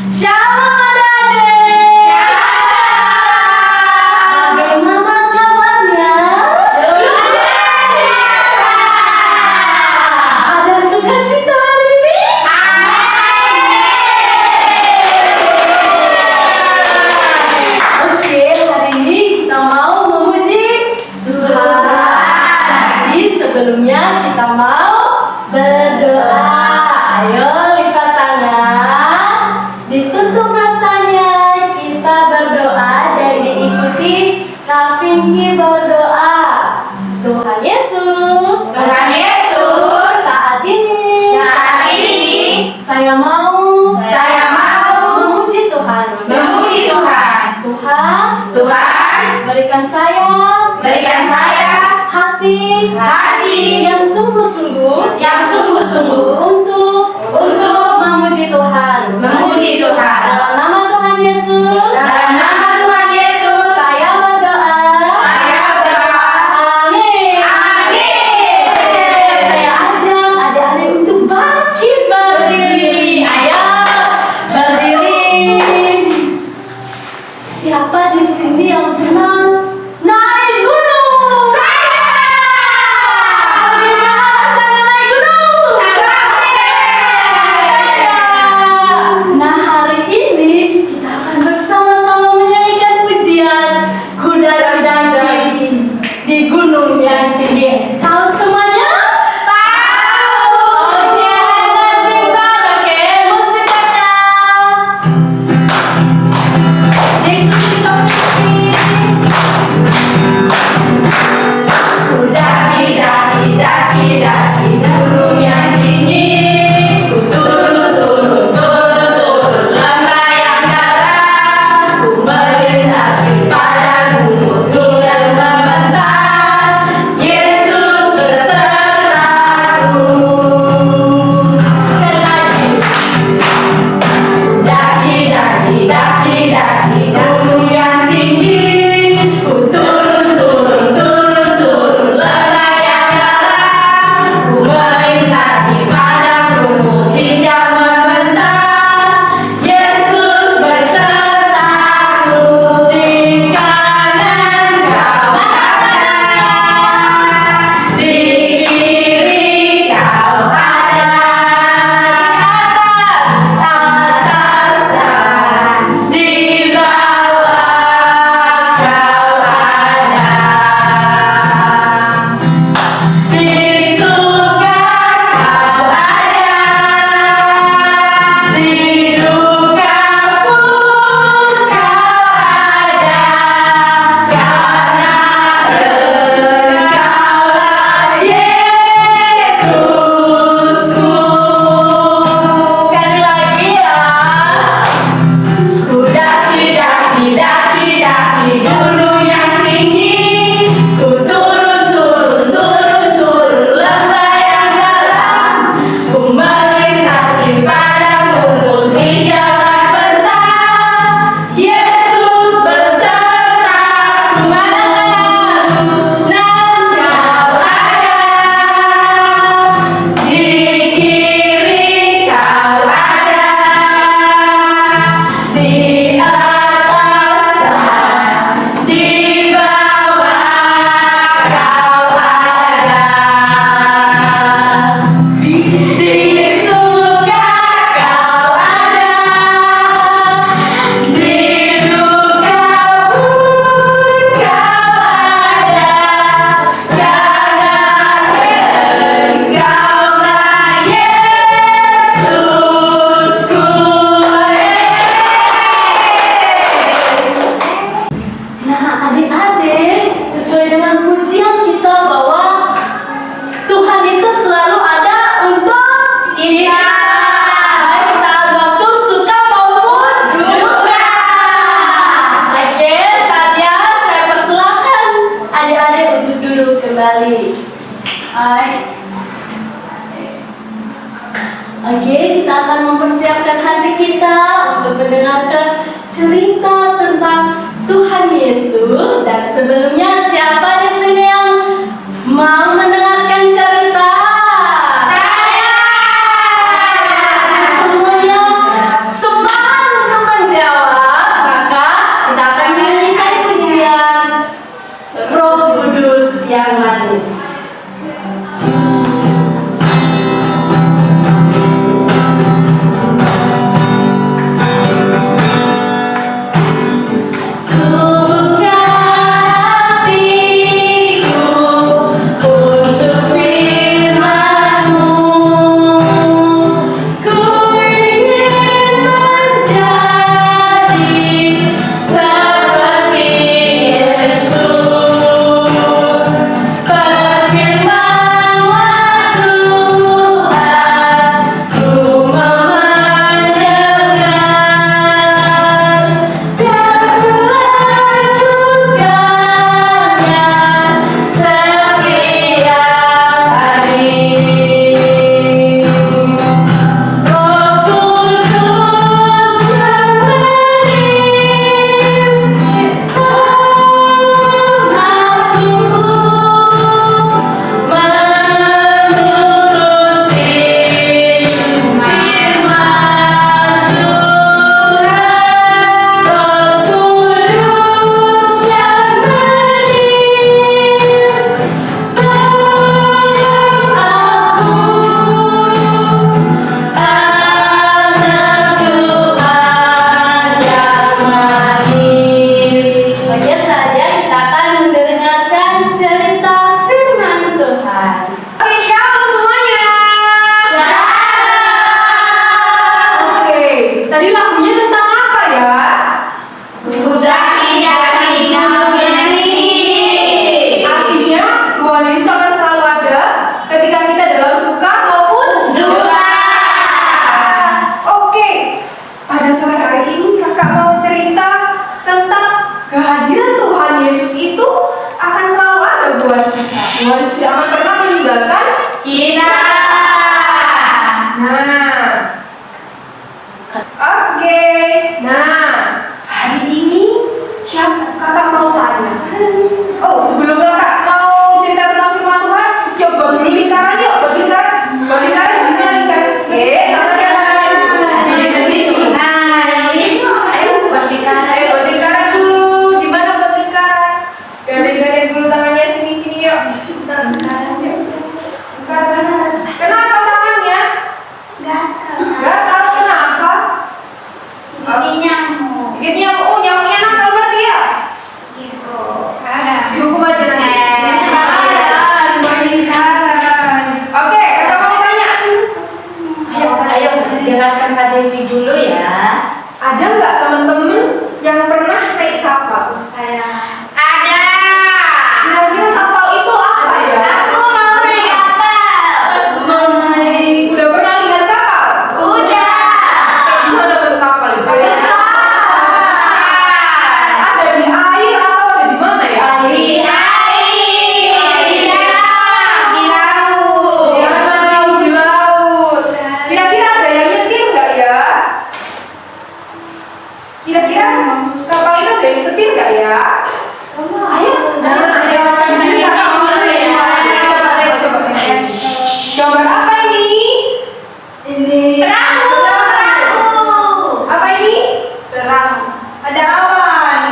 Shalom adik-adik. Bagaimana kabarnya? Luar biasa. Ada sukacita hari ini? Oke, hari ini kita mau memuji Tuhan. Jadi sebelumnya kita mau berdoa. Ayo lipat tangan, ditutup matanya, kita berdoa dan diikuti Kak Vinky berdoa. Tuhan Yesus, saat ini saya mau memuji Tuhan. Tuhan, berikan saya hati yang sungguh-sungguh untuk memuji Tuhan. Dalam nama Tuhan Yesus, saya berdoa. Amin. Saya ajak adik-adik untuk bangkit berdiri. Ayo berdiri. Siapa di sini yang pernah naik gunung? Bagaimana rasanya naik gunung? Nah, hari ini kita akan bersama-sama menyanyikan pujian Kuda Daki di gunung yang tinggi. Tahu semuanya? Oke, kita oke, musiknya. Ikuti Kak Vinky. Daki gunung yang tinggi, ku turun lembah yang dalam, ku melintasi padang gunung yang membentang. Yesus besertaku. Sekali lagi. Daki gunung yang tinggi, ku turun lembah yang dalam, ku melintasi padang rumput hijau membentang. Yesus besertaku, di kanan kau ada, di kiri kau ada, di atas dan di bawah kau ada. Di surga kau ada, di duka pun kau ada, karena Engkaulah Yesusku. Sekali lagi ya. Ku daki gunung yang tinggi, ku turun lembah yang dalam, ku melintasi padang rumput hijau membentang. Yesus besertaku. Nan kau ada, di kiri kau ada, di atas dan di bawah kau ada. Di surga kau ada, di duka pun kau ada, karena Engkaulah Yesusku. Nah, adik-adik, sesuai dengan pujian kita bahwa Tuhan itu selalu ada untuk kita. Baik saat waktu suka maupun duka. Oke, saatnya saya persilakan adik-adik untuk duduk kembali. Oke, kita akan mempersiapkan hati kita untuk mendengarkan cerita tentang Tuhan Yesus. Dan sebelumnya, siapa di sini yang mau mendengarkan cerita? Saya. Semuanya semangat. lagunya tentang apa ya? Budak tidak mengerti. Artinya Tuhan Yesus akan selalu ada ketika kita dalam suka maupun Duka. Oke, pada sore hari ini kakak mau cerita tentang kehadiran Tuhan Yesus itu akan selalu ada buat kita. Tuhan Yesus tidak akan pernah meninggalkan Kita. Nah, oke. Nah, hari ini siapa kakak mau tanya? Oh, sebelum kakak mau cerita tentang firman Tuhan, yuk buat dulu lingkaran yuk, buat lingkaran. Buat lingkaran gimana lingkaran? Sini ke sini. Nah, ini Ayo buat lingkaran dulu. Gimana buat lingkaran? Garing-garing dulu tangannya sini yuk. Lingkaran yuk. Lingkaran. Kenapa tangannya? Gak tahu kenapa. ini nyamuk. Ini nyamuknya nakal berarti ya? Gitu. Dihukum aja nanti. Lingkaran. Oke, kakak mau tanya. Ayo dengarkan Kak Devi dulu ya. Ada nggak teman-teman yang pernah naik kapal? Ada. Kira-kira kapal itu apa ya? Aku mau naik kapal. Udah pernah lihat kapal? Udah. Kayak gimana bentuk kapal itu? Besar. Ada di air atau ada di mana ya? Di air. Di dalam. Di laut. Di laut. Kira-kira ada yang nyetir nggak ya? Kira-kira kapal itu ada yang setir nggak ya? Ayo. Di sini kakak mau ngasih suara. Coba tengok. Gambar apa ini? Perahu. Apa ini? Ada awan.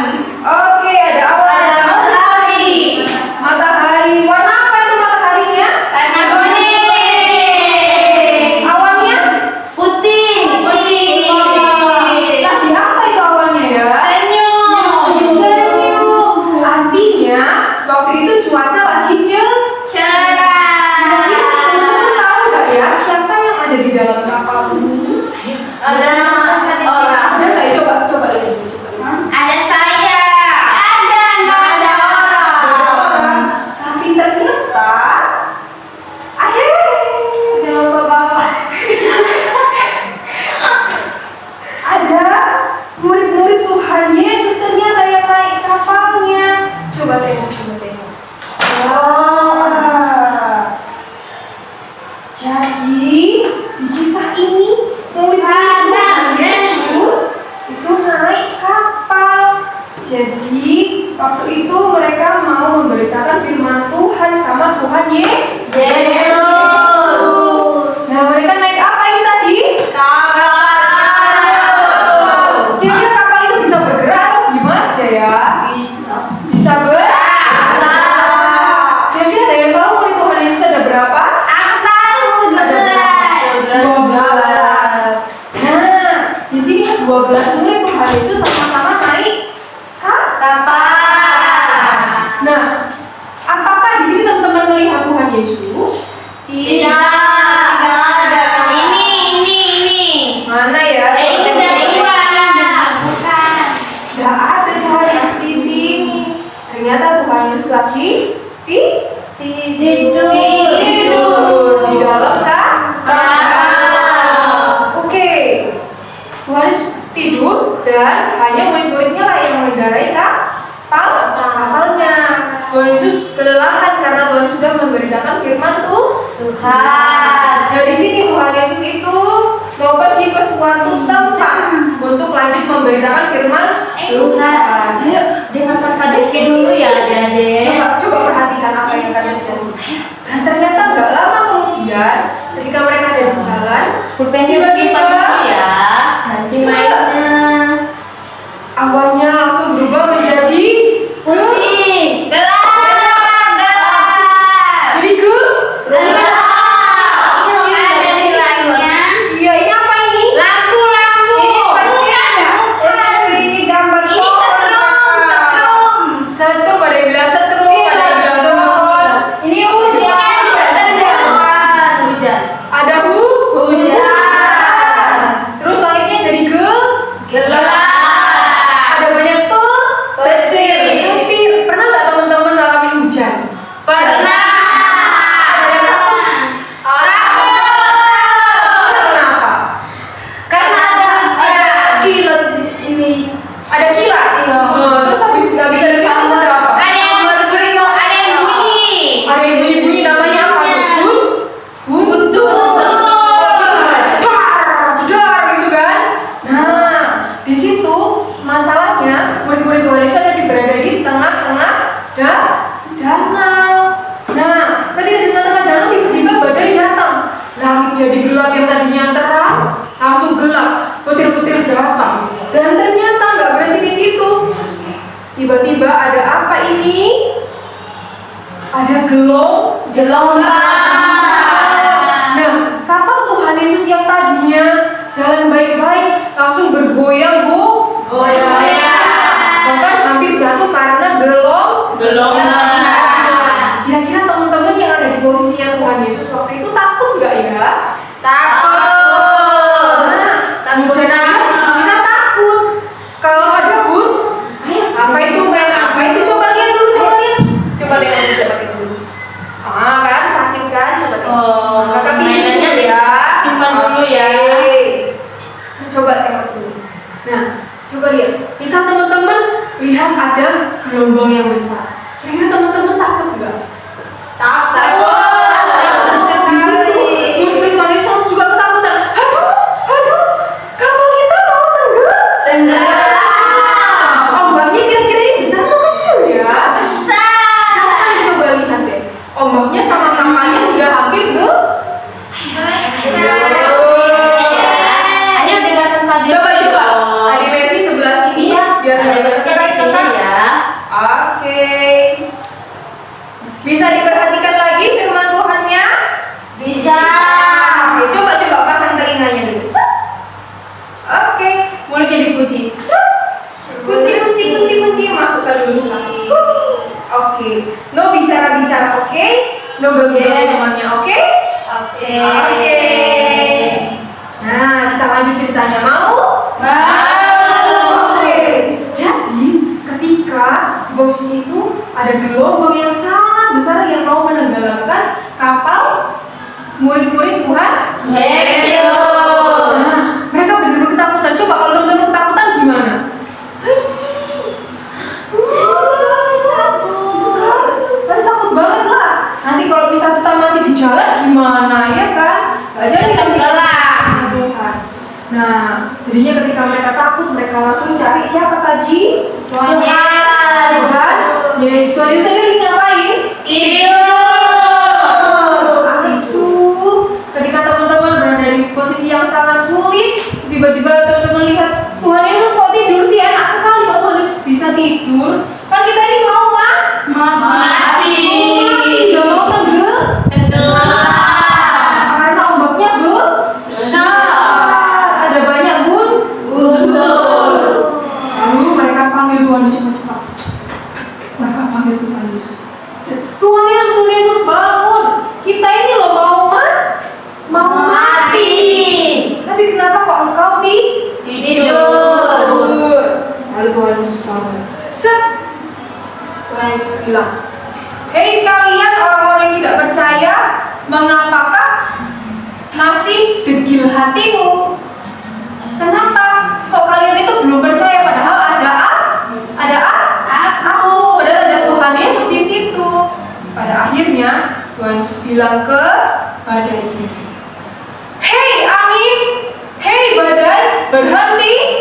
Oke, ada awan. Ada matahari. Matahari. Warna apa itu mataharinya? Warna kuning. Awannya? Putih. Lagi apa itu awannya ya? Senyum. Senyum. Artinya waktu itu cuaca lagi Cerah. Kira-kira teman-teman tahu nggak ya siapa yang ada di dalam kapal ini? Ada orang. Ada nggak ya? Coba lihat. Ada saya. Nggak ada orang. Tapi ternyata ada bapak-bapak. Ada murid-murid Tuhan Yesus ternyata yang naik kapalnya. Coba tengok. Wah. Jadi di kisah ini murid-murid Tuhan Yesus itu naik kapal. Jadi waktu itu mereka mau memberitakan firman Tuhan sama Tuhan Yesus. Nah, mereka naik apa ini tadi? Kira-kira kapal itu bisa bergerak atau gimana aja ya? Bisa bergerak. Kira-kira ada yang tahu murid Tuhan Yesus ada berapa? Aku tahu 12. Nah, di sini 12 murid Tuhan Yesus sama-sama naik kapal. Nah, apakah di sini teman-teman melihat Tuhan Yesus? Tidak ada. Ini. Mana ya? Itu dari mana? Bukan. Gak ada Tuhan Yesus di sini. Ternyata Tuhan Yesus lagi Tidur. di dalam kapal. Oke, Tuhan Yesus tidur dan hanya murid-muridnya lah yang mengendarai kapalnya. Tuhan Yesus kelelahan karena Tuhan sudah memberitakan firman Tuhan. Dari sini Tuhan Yesus itu mau pergi ke suatu tempat untuk lanjut memberitakan firman Tuhan. Ayo dengarkan Kak Devi dulu ya, Adik. Coba perhatikan apa yang kalian lihat. Dan ternyata nggak lama kemudian ketika mereka ada di jalan, Pulpennya tiba-tiba dulu ya. Nanti mainnya. awannya langsung berubah menjadi Putih. Gelap. jadi Gelap. Ada di lainnya. iya, ini apa ini? Lampu. Ini gambar Ini pohon. Setrum, ada yang bilang setrum, ada yang bilang pohon. Ini hujan. Ada hujan. Terus langitnya jadi Gelap. Ada banyak petir. Petir. Pernah nggak teman-teman ngalamin hujan? Pernah. Ada yang takut? Kenapa? Karena ada kilat ini. Ada kilat. Terus habis nggak bisa dilihat terus ada apa? Ada yang berbunyi, ada yang bunyi. Ada yang bunyi namanya apa? Buntul. Jedar gitu kan? Nah, di situ masalahnya murid-murid Indonesia berada di tengah-tengah danau. Nah, ketika di tengah-tengah danau tiba-tiba badai datang. Langit jadi gelap yang tadinya terang langsung gelap. Petir-petir datang. Dan ternyata nggak berhenti di situ. Tiba-tiba ada apa ini? Ada gelombang. Nah, kapal Tuhan Yesus yang tadinya jalan baik-baik langsung bergoyang, Bu. Bahkan hampir jatuh karena gelombang. Kira-kira teman-teman yang ada di posisinya Tuhan Yesus waktu itu takut nggak ya? Takut. Nah, hujan aja kita takut. Kalau ada Bun, ayo apa itu kan? Apa itu? Coba lihat dulu. Coba lihat dulu. Ah kan, sakit kan? Coba lihat. Kakak mainannya pinjam ya. simpan dulu ya. Oke. Coba tengok sini. Nah, coba lihat. Misal teman-teman lihat ada gelombang yang besar. Kira-kira teman-teman takut nggak? Takut. Di situ, murid Tuhan Yesus juga ketakutan. Aduh, kapal kita mau tenggelam. Ombaknya kira-kira ini besar atau kecil ya? Besar. Sekarang coba lihat deh. Ombaknya sama kapalnya sudah hampir ke. Ayo dengarkan tadi. Coba. Ada versi sebelah sini ya, biar Ada nggak versi di sini ya. Oke. Bisa diperhatikan lagi firman Tuhannya? Bisa. Oke, coba pasang telinganya dulu. Set. Oke, mulutnya dikunci. Set. Kunci, masukkan dulu satu. Oke, no bicara, oke? No ganggu temannya, oke? Oke. Nah, kita lanjut ceritanya, mau? Oke. Jadi, ketika di posisi itu ada gelombang yang sangat besar yang mau menenggelamkan kapal murid-murid Tuhan Yesus. Nah, mereka benar-benar ketakutan. Coba kalau teman-teman ketakutan gimana? Harus takut banget lah. Nanti kalau bisa kita mati di jalan gimana ya kan? Gak jadi Tenggelam. Tuhan. Nah, jadinya ketika mereka takut, mereka langsung cari siapa tadi? Tuhan Tuhan Yesus. Tuhan Yesus sendiri ngapain? Aduh, ketika teman-teman berada di posisi yang sangat sulit, tiba-tiba teman-teman lihat Tuhan Yesus kok tidur sih, enak sekali kok Tuhan Yesus bisa tidur. Kan kita ini mau Mati. Gak mau tenggelam. Karena ombaknya besar. Ada banyak guntur. Lalu mereka panggil Tuhan Yesus cepat. Mereka panggil Tuhan Yesus. Tuhan Yesus bangun. Kita ini loh mau mati. Tapi kenapa kok engkau tidur? Lalu Tuhan Yesus bangun. Set. Tuhan Yesus bilang, hei kalian orang-orang yang tidak percaya, mengapakah masih degil hatimu? Kenapa? Kok kalian itu belum percaya padahal ada aku, padahal ada Tuhan Yesus di situ. Pada akhirnya Tuhan Yesus bilang ke badai ini, hei angin, hei badai, berhentilah.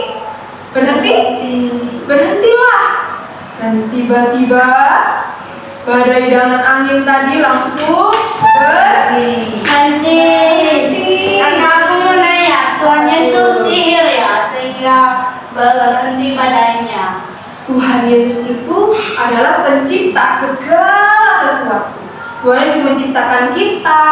Dan tiba-tiba badai dan angin tadi langsung berhenti. Karena aku mau nanya, Tuhan Yesus sihir ya sehingga berhenti padanya. Tuhan Yesus itu adalah pencipta segala sesuatu. Tuhan Yesus menciptakan kita,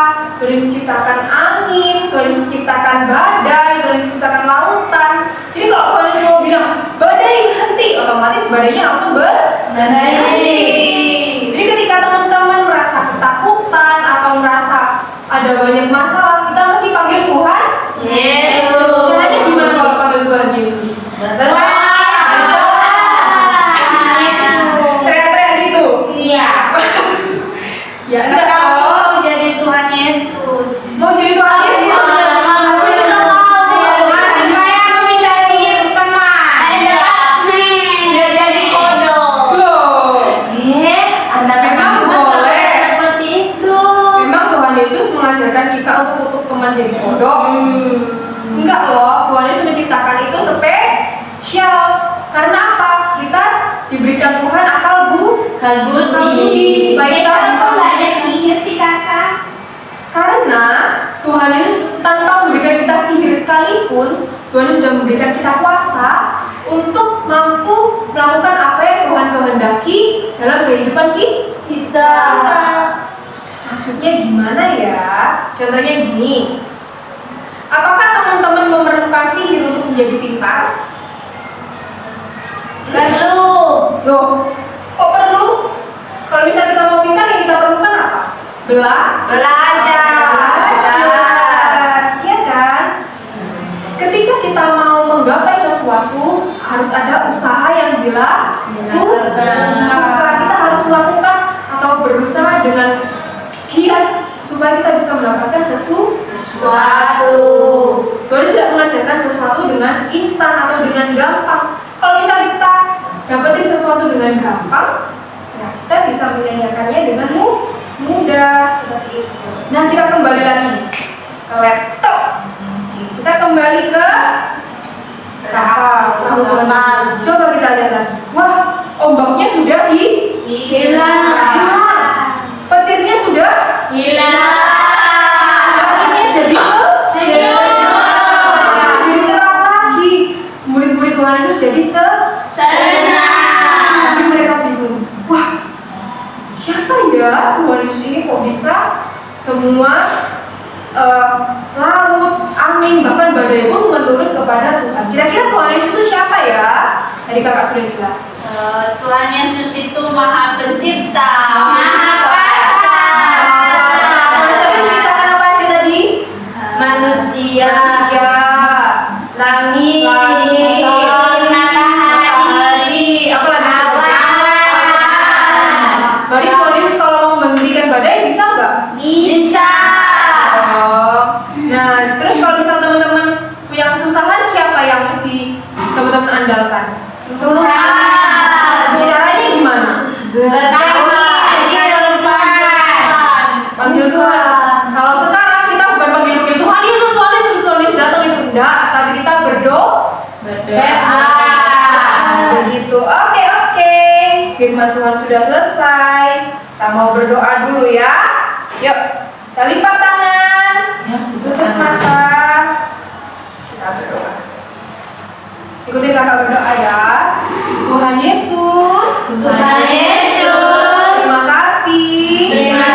Tuhan Yesus menciptakan angin, Tuhan Yesus menciptakan badai, Tuhan Yesus menciptakan lautan. Jadi kalau Tuhan Yesus mau bilang badai berhenti, otomatis badainya langsung berhenti. Jadi ketika teman-teman merasa ketakutan atau merasa ada banyak masalah, kita mesti panggil Tuhan Yesus. Caranya gimana kalau panggil Tuhan Yesus? Teriak-teriak gitu. Iya. Ya enggak Enggak dong. mau jadi Tuhan Yesus. Mau jadi Tuhan Yesus. Aku juga mau. Supaya aku bisa sihir teman. Biar jadi kodok. Loh, Anda Memang boleh. seperti itu. memang Tuhan Yesus mengajarkan kita untuk tutup teman jadi kodok. Enggak loh, Tuhan Yesus menciptakan itu spesial. Karena apa? Kita diberikan Tuhan akal budi supaya kita bisa ada sihir sih kakak. karena Tuhan Yesus tanpa memberikan kita sihir sekalipun, Tuhan Yesus sudah memberikan kita kuasa untuk mampu melakukan apa yang Tuhan kehendaki dalam kehidupan kita. Maksudnya gimana ya? Contohnya gini. Apakah teman-teman memerlukan sihir untuk menjadi pintar? Perlu. Loh, kok perlu? Kalau misalnya kita mau pintar, yang kita perlukan apa? Belajar. Iya kan? Ketika kita mau menggapai sesuatu, harus ada usaha yang dilakukan. Kita harus melakukan atau berusaha dengan giat supaya kita bisa mendapatkan sesuatu. Tuhan sudah mengajarkan sesuatu dengan instan atau dengan gampang. Kalau misalnya kita dapetin sesuatu dengan gampang, ya kita bisa menyanyikannya dengan mudah seperti itu. Nah, kita kembali lagi ke laptop. Kita kembali ke kapal. Coba kita lihat lagi. Wah, ombaknya sudah Hilang. Petirnya sudah Hilang. langitnya jadi Senyum. jadi terang lagi. Murid-murid Tuhan Yesus jadi Senang. tapi mereka bingung. Wah, siapa ya Tuhan Yesus ini kok bisa semua laut, angin, bahkan badai pun menurut kepada Tuhan. Kira-kira Tuhan Yesus itu siapa ya? Tadi kakak sudah jelas. Tuhan Yesus itu Maha Pencipta. Maha Kuasa. Tuhan Yesus itu menciptakan apa aja tadi? Manusia. Langit, matahari, apa lagi? awan. Berarti Tuhan Yesus kalau mau menghentikan badai bisa nggak? Bisa. Oh, nah terus kalau misal teman-teman punya kesusahan, siapa yang mesti teman-teman andalkan? Tuhan. Caranya gimana? Panggil Tuhan. Kalau sekarang kita bukan panggil Tuhan Yesus datang itu enggak, tapi kita berdoa. Begitu. Oke. Firman Tuhan sudah selesai. Kita mau berdoa dulu ya. Yuk, kita lipat tangan, tutup mata. Kita berdoa. Ikutin kakak berdoa ya. Tuhan Yesus. Terima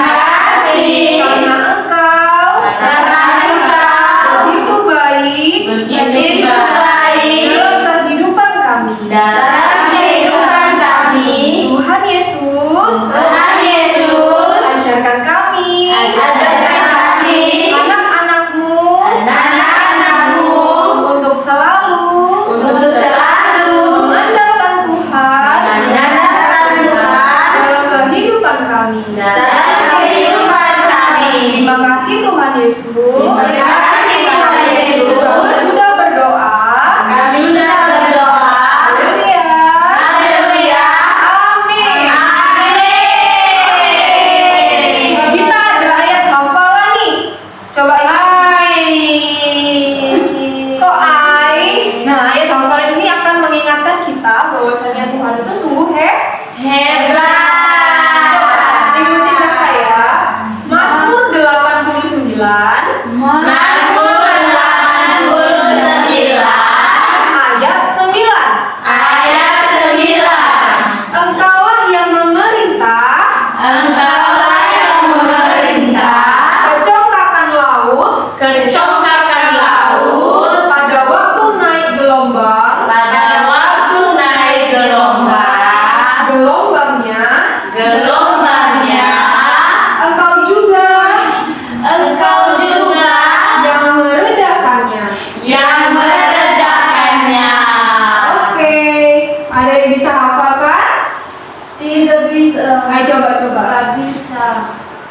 kasih. Karena Engkau begitu baik dalam kehidupan kami. Tuhan Yesus, ajarkan kami anak-anakmu untuk selalu mengandalkan Tuhan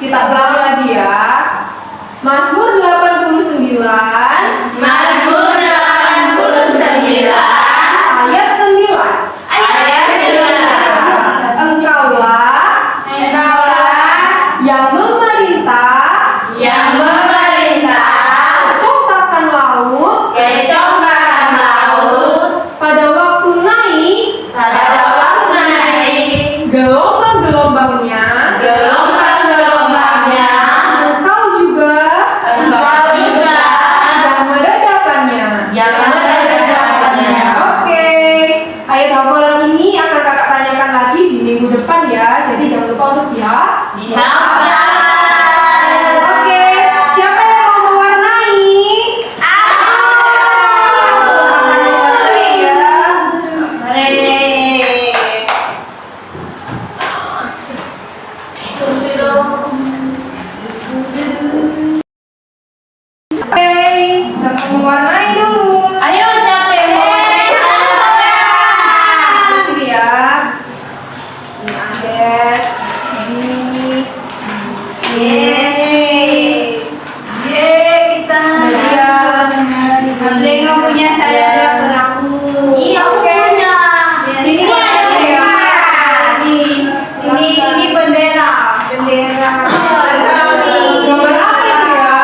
Kita ulangi lagi ya. Mazmur 89 Mazmur 89 ayat 9. ayat 9. Engkaulah yang memerintah kecongkakan laut pada waktu naik gelombang-gelombangnya. Engkau juga yang meredakannya. Oke, ayat hafalan ini akan kakak tanyakan lagi di minggu depan ya. Jadi jangan lupa untuk dihafal. Oke, siapa yang mau mewarnai? Akan mewarnai ya. Oke, kita mau mewarnai dulu. Ayo capek. Sini ya. Ini Andes. Ini. Kita. Abling nggak punya saya ada perahu. Iya, aku punya. Ini Ini bendera. Gambar apa itu ya?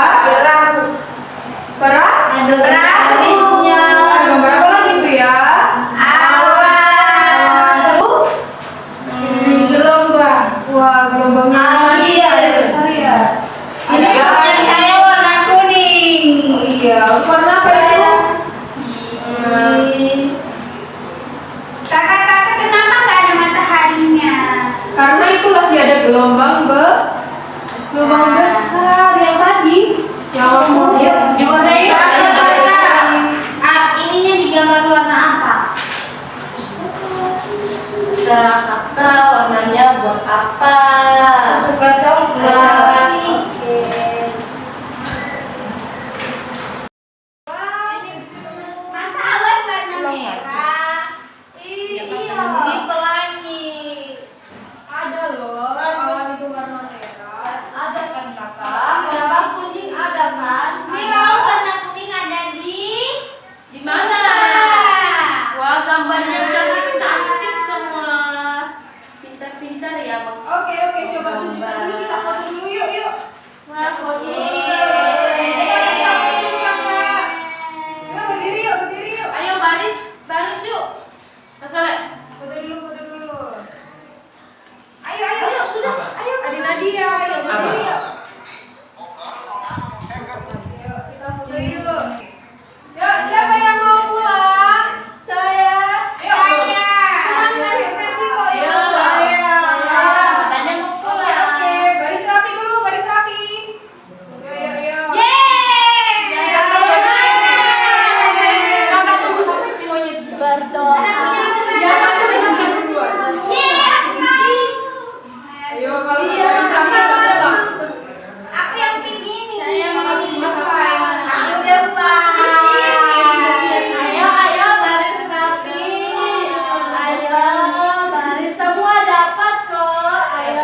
Perang? Ada garisnya. Gambar apa lagi itu ya? Terus? Gelombang. Wah, gelombangnya Iya, besar ya. Ini punya saya warna kuning. Oh iya, warna apa itu? Kakak-kakak kenapa nggak ada mataharinya? Karena itu lagi ada gelombang besar yang tadi. Yang waktu Diwarnai. Ininya digambar warna apa? Terserah kakak warnanya buat apa. Suka coklat. Masa awan warna merah? Iya. Ini pelangi. ada loh, awan itu warna merah. Ada kan kakak? Warna kuning ada kan? Ini mau warna kuning ada Di mana? Wah, gambarnya cantik-cantik semua. Pintar-pintar ya, Bang. Oke, coba tunjukkan dulu, kita foto dulu yuk. Wah, foto. Berdiri yuk. Ayo baris yuk. Masalah. Foto dulu. Ayo, Sudah. Ayo. Adi Nadia, ayo berdiri yuk. Yuk, kita foto yuk. Yuk, siapa yang mau pulang? Saya. Yuk. Cuman narik pensi kok ya. Ayo. Pulang. Katanya mau pulang. Oke, baris rapi dulu, baris rapi. Yuk. Kakak tunggu sampai semuanya Berdoa. jangan dengarkan berdua. Ayo, kalau baris rapi pulang. Aku yang pingin. Saya Kalau cuma sampai Ayo baris rapi. Ayo baris semua dapat kok. Ayo.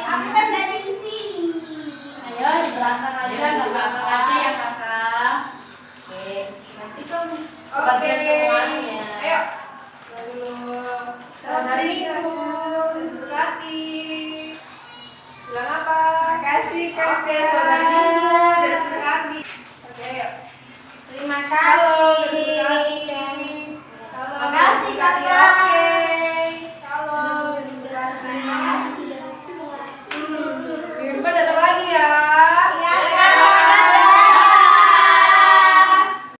Aku kan dari sini. Ayo di belakang aja nggak apa-apa lagi ya kakak. Oke. Nanti kan bagian semuanya. Ayo. Dulu. Selamat hari Ibu. Terima bilang apa? Makasih, Kak. Oke, saudari Ibu. Terima kasih. Oke, ayo. Terima Halo, kasih. terima kasih.